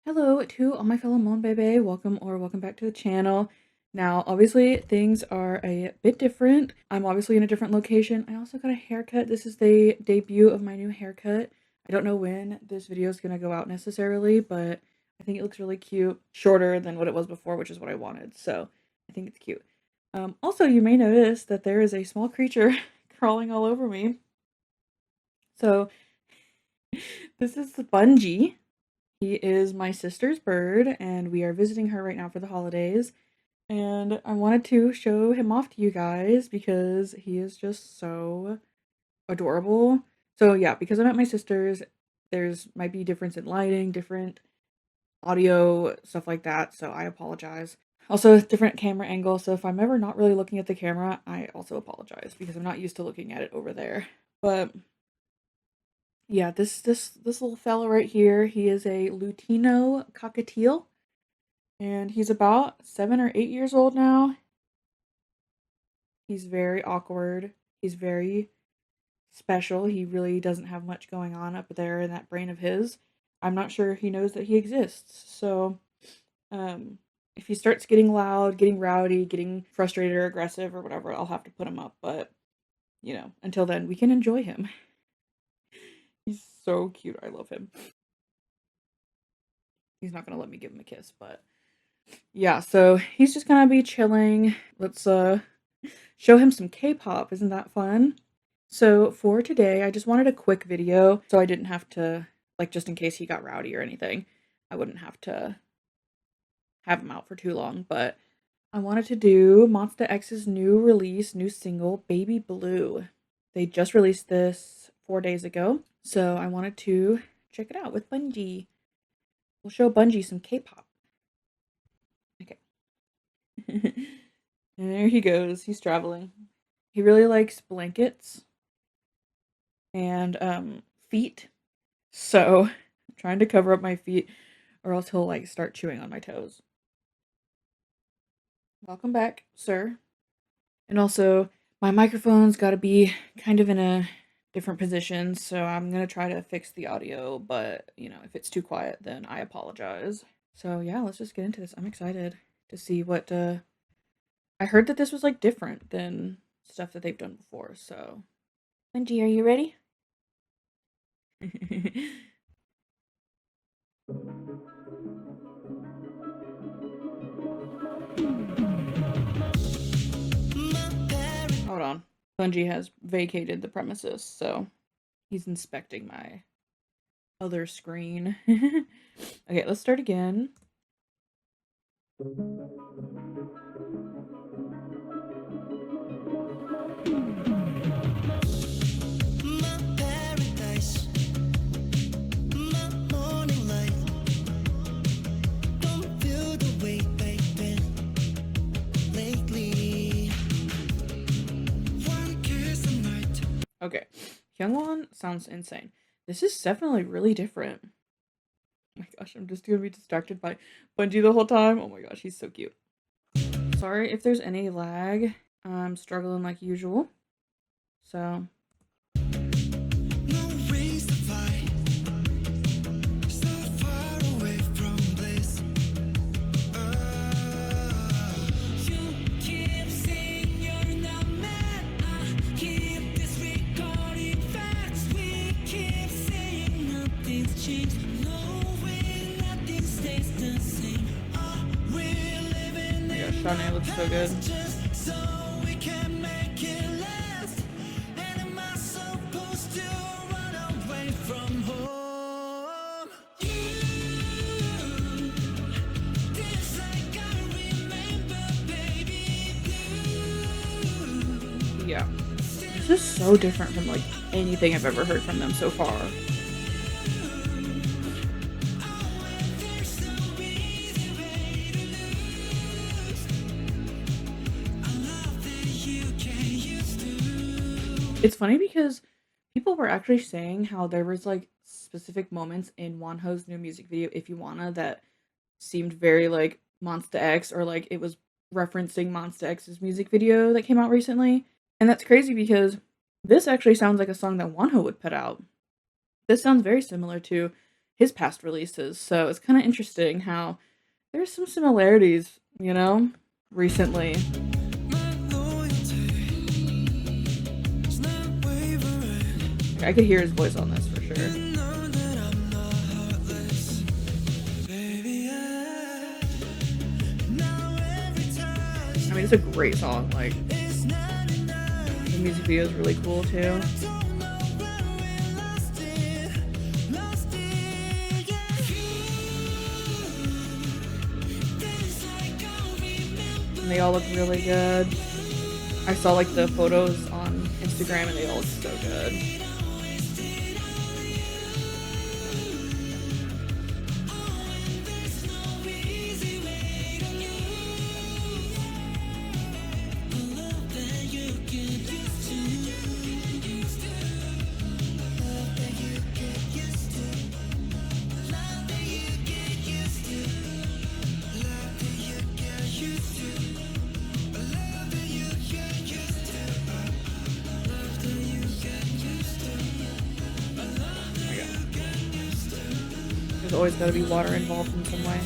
Hello to all my fellow Mon Bebe. Welcome back to the channel. Now, obviously, things are a bit different. I'm obviously in a different location. I also got a haircut. This is the debut of my new haircut. I don't know when this video is going to go out necessarily, but I think it looks really cute. Shorter than what it was before, which is what I wanted. So I think it's cute. Also, you may notice that there is a small creature crawling all over me. So this is the Bungee. He is my sister's bird, and we are visiting her right now for the holidays. And I wanted to show him off to you guys because he is just so adorable. So yeah, because I'm at my sister's, there's might be difference in lighting, different audio, stuff like that. So I apologize. Also, different camera angle. So if I'm ever not really looking at the camera, I also apologize because I'm not used to looking at it over there. But yeah, this little fella right here, he is a Lutino cockatiel, and he's about 7 or 8 years old now. He's very awkward. He's very special. He really doesn't have much going on up there in that brain of his. I'm not sure he knows that he exists. So, if he starts getting loud, getting rowdy, getting frustrated or aggressive or whatever, I'll have to put him up. But, until then, we can enjoy him. He's so cute. I love him. He's not gonna let me give him a kiss, but yeah, so he's just gonna be chilling. Let's show him some K-pop. Isn't that fun? So for today, I just wanted a quick video so I didn't have to, like, just in case he got rowdy or anything, I wouldn't have to have him out for too long. But I wanted to do Monsta X's new single, Baby Blue. They just released this 4 days ago, so I wanted to check it out with Bungee. We'll show Bungee some K-pop. Okay. And there he goes. He's traveling. He really likes blankets and feet. So I'm trying to cover up my feet or else he'll like start chewing on my toes. Welcome back, sir. And also my microphone's got to be kind of in a different position, so I'm going to try to fix the audio, but if it's too quiet, then I apologize. So yeah, let's just get into this. I'm excited to see what I heard that this was like different than stuff that they've done before. So Benji, are you ready? Hold on. Bungie has vacated the premises, so he's inspecting my other screen. Okay, let's start again. Okay, Hyungwon sounds insane. This is definitely really different. Oh my gosh, I'm just gonna be distracted by Bungie the whole time. Oh my gosh, he's so cute. Sorry if there's any lag. I'm struggling like usual. So Shawnee looks so good. Yeah. This is so different from like anything I've ever heard from them so far. It's funny because people were actually saying how there was like specific moments in Wonho's new music video, If You Wanna, that seemed very like Monsta X, or like it was referencing Monsta X's music video that came out recently. And that's crazy because this actually sounds like a song that Wonho would put out. This sounds very similar to his past releases. So it's kind of interesting how there's some similarities, you know, recently. I could hear his voice on this for sure. I mean, it's a great song. Like, the music video is really cool too. And they all look really good. I saw like the photos on Instagram and they all look so good. There's always got to be water involved in some way.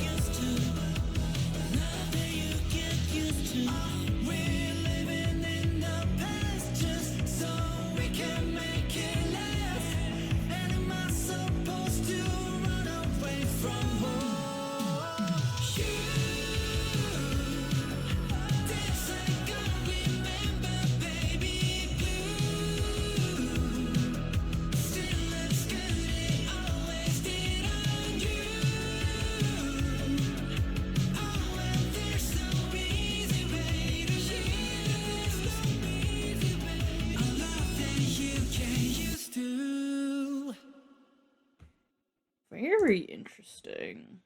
Very interesting.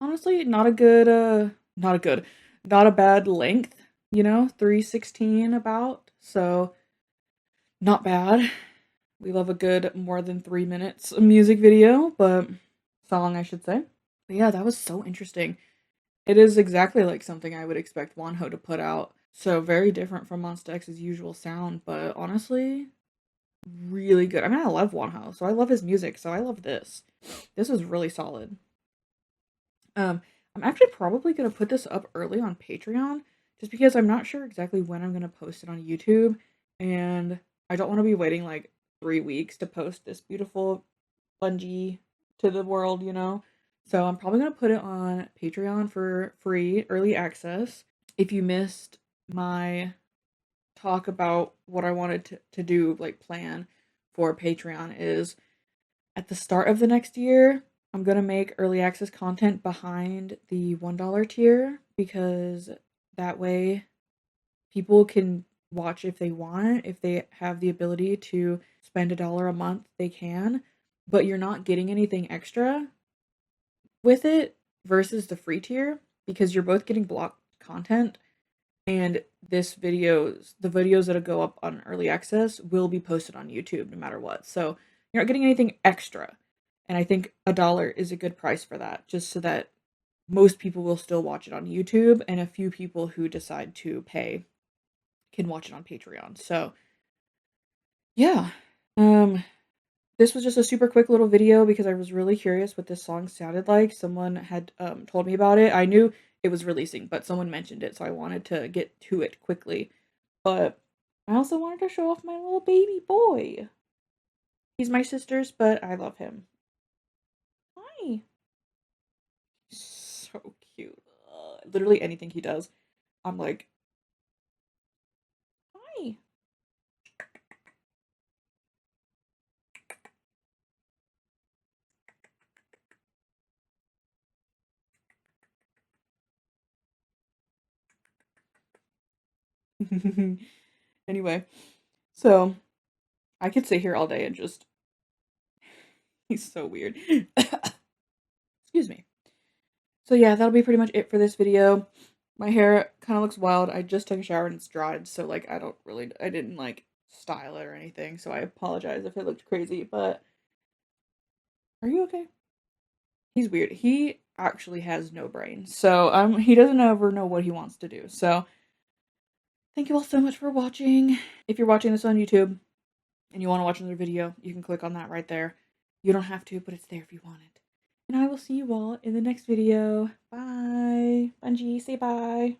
Honestly, not a bad length, you know, 3:16 about. So, not bad. We love a good more than 3 minutes music video, but song, I should say. But yeah, that was so interesting. It is exactly like something I would expect Wonho to put out. So, very different from Monsta X's usual sound, but honestly, really good. I mean, I love Wonho, so I love his music, so I love this. This is really solid. I'm actually probably gonna put this up early on Patreon, just because I'm not sure exactly when I'm gonna post it on YouTube, and I don't want to be waiting like 3 weeks to post this beautiful Bungee to the world, you know? So I'm probably gonna put it on Patreon for free early access. If you missed my talk about what I wanted to do, like plan for Patreon, is at the start of the next year, I'm gonna make early access content behind the $1 tier, because that way people can watch if they want. If they have the ability to spend $1 a month, they can, but you're not getting anything extra with it versus the free tier, because you're both getting blocked content, and the videos that'll go up on early access will be posted on YouTube no matter what. So you're not getting anything extra. And I think $1 is a good price for that, just so that most people will still watch it on YouTube, and a few people who decide to pay can watch it on Patreon. So yeah. This was just a super quick little video because I was really curious what this song sounded like. Someone had told me about it. I knew it was releasing, but someone mentioned it, so I wanted to get to it quickly. But I also wanted to show off my little baby boy. He's my sister's, but I love him. Hi. So cute. Literally anything he does, I'm like, hi. Anyway, so I could sit here all day and just he's so weird. Excuse me. So yeah, that'll be pretty much it for this video. My hair kind of looks wild. I just took a shower and it's dried, so like I didn't like style it or anything, so I apologize if it looked crazy, but are you okay? He's weird. He actually has no brain. So he doesn't ever know what he wants to do. So thank you all so much for watching. If you're watching this on YouTube and you want to watch another video, you can click on that right there. You don't have to, but it's there if you want it. And I will see you all in the next video. Bye. Bungee, say bye.